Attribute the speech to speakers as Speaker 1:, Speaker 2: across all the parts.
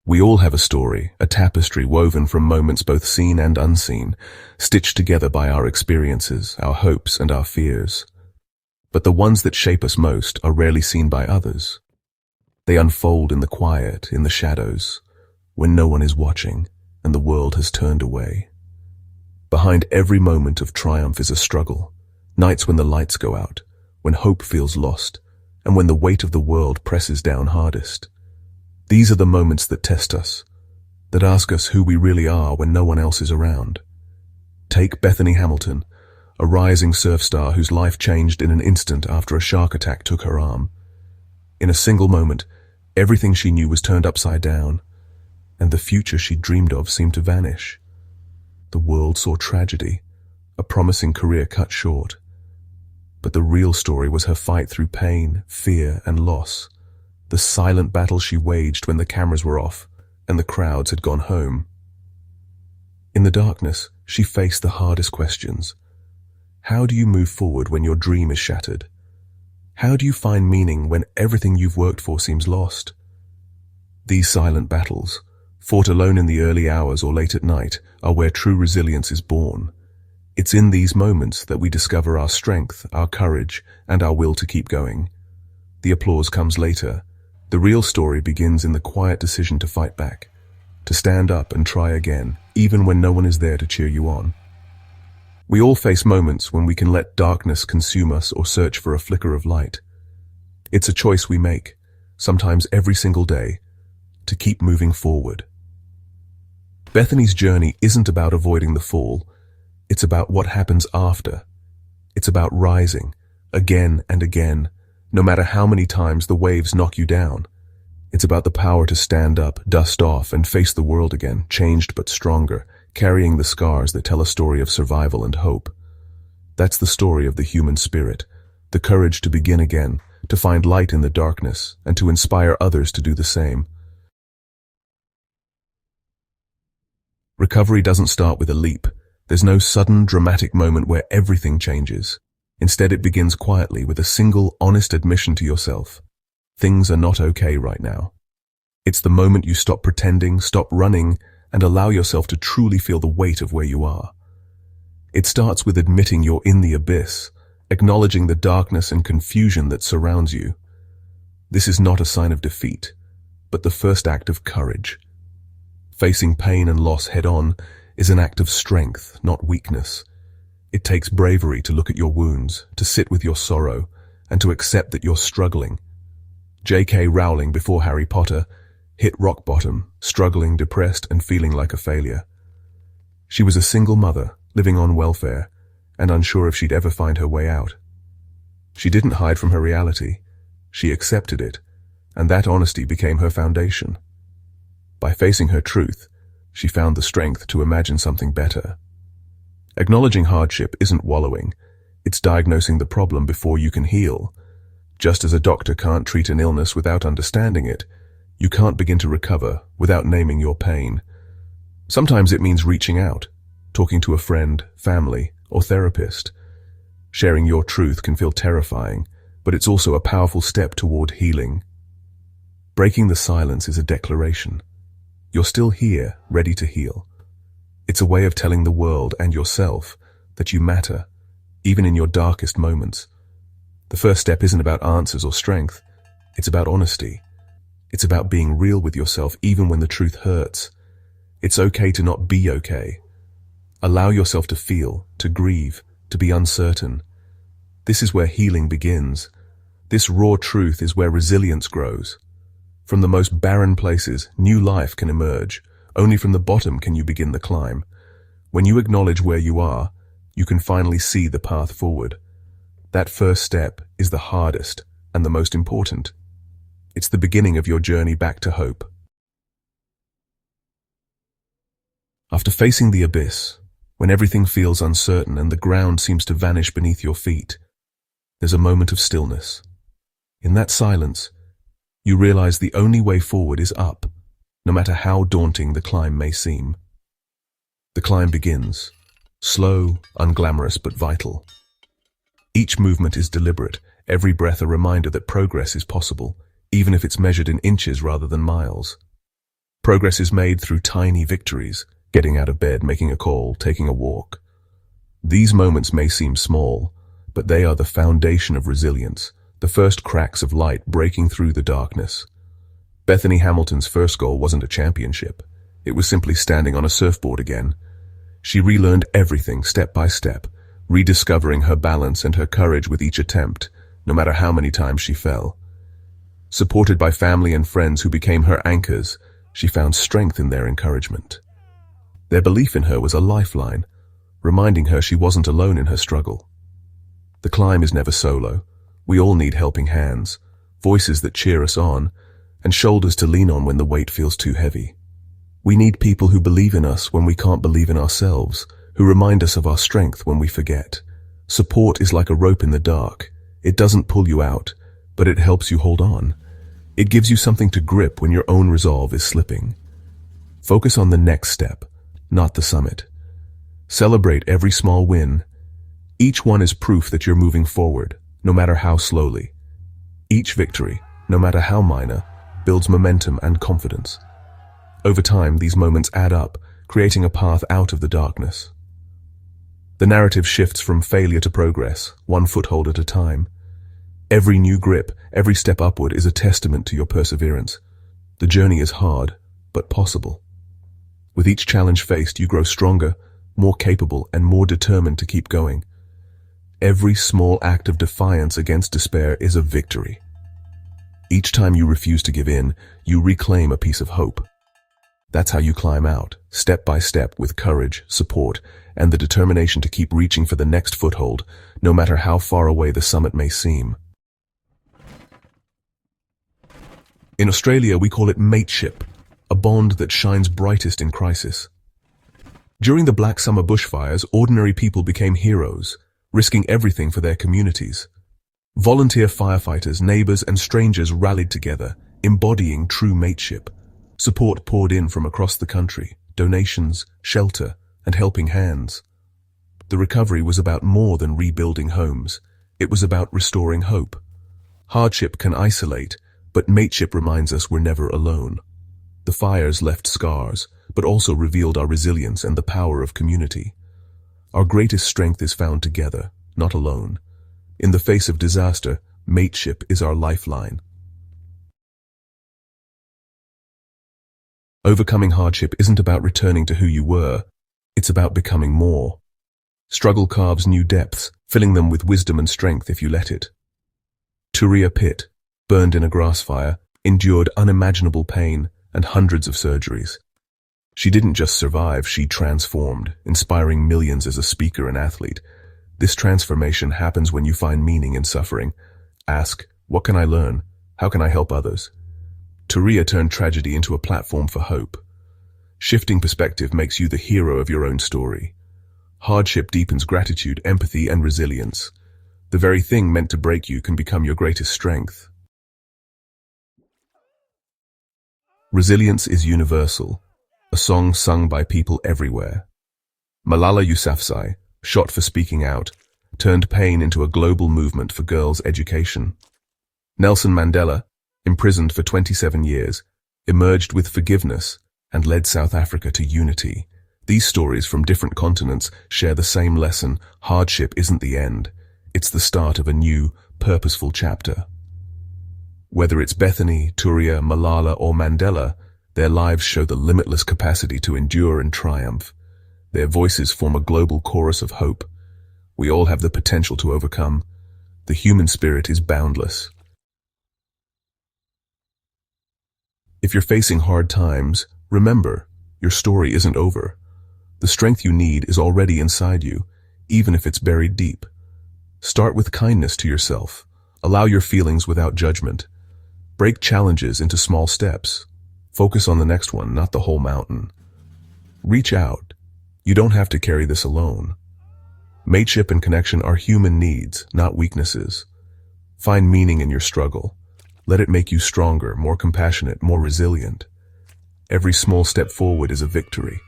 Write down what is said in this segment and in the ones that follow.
Speaker 1: We all have a story, a tapestry woven from moments both seen and unseen, stitched together by our experiences, our hopes, and our fears. But the ones that shape us most are rarely seen by others. They unfold in the quiet, in the shadows, when no one is watching and the world has turned away. Behind every moment of triumph is a struggle, nights when the lights go out, when hope feels lost, and when the weight of the world presses down hardest. These are the moments that test us, that ask us who we really are when no one else is around. Take Bethany Hamilton, a rising surf star whose life changed in an instant after a shark attack took her arm. In a single moment, everything she knew was turned upside down, and the future she dreamed of seemed to vanish. The world saw tragedy, a promising career cut short. But the real story was her fight through pain, fear, and loss. The silent battle she waged when the cameras were off and the crowds had gone home. In the darkness, she faced the hardest questions. How do you move forward when your dream is shattered? How do you find meaning when everything you've worked for seems lost? These silent battles, fought alone in the early hours or late at night, are where true resilience is born. It's in these moments that we discover our strength, our courage, and our will to keep going. The applause comes later. The real story begins in the quiet decision to fight back, to stand up and try again, even when no one is there to cheer you on. We all face moments when we can let darkness consume us or search for a flicker of light. It's a choice we make, sometimes every single day, to keep moving forward. Bethany's journey isn't about avoiding the fall. It's about what happens after. It's about rising, again and again, no matter how many times the waves knock you down. It's about the power to stand up, dust off, and face the world again, changed but stronger, carrying the scars that tell a story of survival and hope. That's the story of the human spirit, the courage to begin again, to find light in the darkness, and to inspire others to do the same. Recovery doesn't start with a leap. There's no sudden, dramatic moment where everything changes. Instead, it begins quietly with a single, honest admission to yourself. Things are not okay right now. It's the moment you stop pretending, stop running, and allow yourself to truly feel the weight of where you are. It starts with admitting you're in the abyss, acknowledging the darkness and confusion that surrounds you. This is not a sign of defeat, but the first act of courage. Facing pain and loss head-on is an act of strength, not weakness. It takes bravery to look at your wounds, to sit with your sorrow, and to accept that you're struggling. J.K. Rowling, before Harry Potter, hit rock bottom, struggling, depressed, and feeling like a failure. She was a single mother, living on welfare, and unsure if she'd ever find her way out. She didn't hide from her reality. She accepted it, and that honesty became her foundation. By facing her truth, she found the strength to imagine something better. Acknowledging hardship isn't wallowing. It's diagnosing the problem before you can heal. Just as a doctor can't treat an illness without understanding it, you can't begin to recover without naming your pain. Sometimes it means reaching out, talking to a friend, family, or therapist. Sharing your truth can feel terrifying, but it's also a powerful step toward healing. Breaking the silence is a declaration. You're still here, ready to heal. It's a way of telling the world and yourself that you matter, even in your darkest moments. The first step isn't about answers or strength. It's about honesty. It's about being real with yourself even when the truth hurts. It's okay to not be okay. Allow yourself to feel, to grieve, to be uncertain. This is where healing begins. This raw truth is where resilience grows. From the most barren places, new life can emerge. Only from the bottom can you begin the climb. When you acknowledge where you are, you can finally see the path forward. That first step is the hardest and the most important. It's the beginning of your journey back to hope. After facing the abyss, when everything feels uncertain and the ground seems to vanish beneath your feet, there's a moment of stillness. In that silence, you realize the only way forward is up, no matter how daunting the climb may seem. The climb begins, slow, unglamorous, but vital. Each movement is deliberate, every breath a reminder that progress is possible, even if it's measured in inches rather than miles. Progress is made through tiny victories, getting out of bed, making a call, taking a walk. These moments may seem small, but they are the foundation of resilience, the first cracks of light breaking through the darkness. Bethany Hamilton's first goal wasn't a championship. It was simply standing on a surfboard again. She relearned everything step by step, rediscovering her balance and her courage with each attempt, no matter how many times she fell. Supported by family and friends who became her anchors, she found strength in their encouragement. Their belief in her was a lifeline, reminding her she wasn't alone in her struggle. The climb is never solo. We all need helping hands, voices that cheer us on, and shoulders to lean on when the weight feels too heavy. We need people who believe in us when we can't believe in ourselves, who remind us of our strength when we forget. Support is like a rope in the dark. It doesn't pull you out, but it helps you hold on. It gives you something to grip when your own resolve is slipping. Focus on the next step, not the summit. Celebrate every small win. Each one is proof that you're moving forward, no matter how slowly. Each victory, no matter how minor, builds momentum and confidence. Over time, these moments add up, creating a path out of the darkness. The narrative shifts from failure to progress, one foothold at a time. Every new grip, every step upward is a testament to your perseverance. The journey is hard, but possible. With each challenge faced, you grow stronger, more capable, and more determined to keep going. Every small act of defiance against despair is a victory. Each time you refuse to give in, you reclaim a piece of hope. That's how you climb out, step by step, with courage, support, and the determination to keep reaching for the next foothold, no matter how far away the summit may seem. In Australia, we call it mateship, a bond that shines brightest in crisis. During the Black Summer bushfires, ordinary people became heroes, risking everything for their communities. Volunteer firefighters, neighbors, and strangers rallied together, embodying true mateship. Support poured in from across the country, donations, shelter, and helping hands. The recovery was about more than rebuilding homes. It was about restoring hope. Hardship can isolate, but mateship reminds us we're never alone. The fires left scars, but also revealed our resilience and the power of community. Our greatest strength is found together, not alone. In the face of disaster, mateship is our lifeline. Overcoming hardship isn't about returning to who you were. It's about becoming more. Struggle carves new depths, filling them with wisdom and strength if you let it. Turia Pitt, burned in a grass fire, endured unimaginable pain and hundreds of surgeries. She didn't just survive, she transformed, inspiring millions as a speaker and athlete. This transformation happens when you find meaning in suffering. Ask, what can I learn? How can I help others? Turia turned tragedy into a platform for hope. Shifting perspective makes you the hero of your own story. Hardship deepens gratitude, empathy, and resilience. The very thing meant to break you can become your greatest strength. Resilience is universal, a song sung by people everywhere. Malala Yousafzai, shot for speaking out, turned pain into a global movement for girls' education. Nelson Mandela, imprisoned for 27 years, emerged with forgiveness and led South Africa to unity. These stories from different continents share the same lesson: hardship isn't the end. It's the start of a new, purposeful chapter. Whether it's Bethany, Turia, Malala, or Mandela, their lives show the limitless capacity to endure and triumph. Their voices form a global chorus of hope. We all have the potential to overcome. The human spirit is boundless. If you're facing hard times, remember, your story isn't over. The strength you need is already inside you, even if it's buried deep. Start with kindness to yourself. Allow your feelings without judgment. Break challenges into small steps. Focus on the next one, not the whole mountain. Reach out. You don't have to carry this alone. Mateship and connection are human needs, not weaknesses. Find meaning in your struggle. Let it make you stronger, more compassionate, more resilient. Every small step forward is a victory.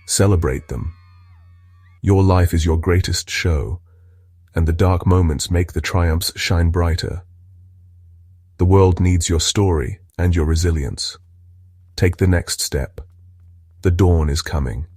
Speaker 1: Celebrate them. Your life is your greatest show, and the dark moments make the triumphs shine brighter. The world needs your story and your resilience. Take the next step. The dawn is coming.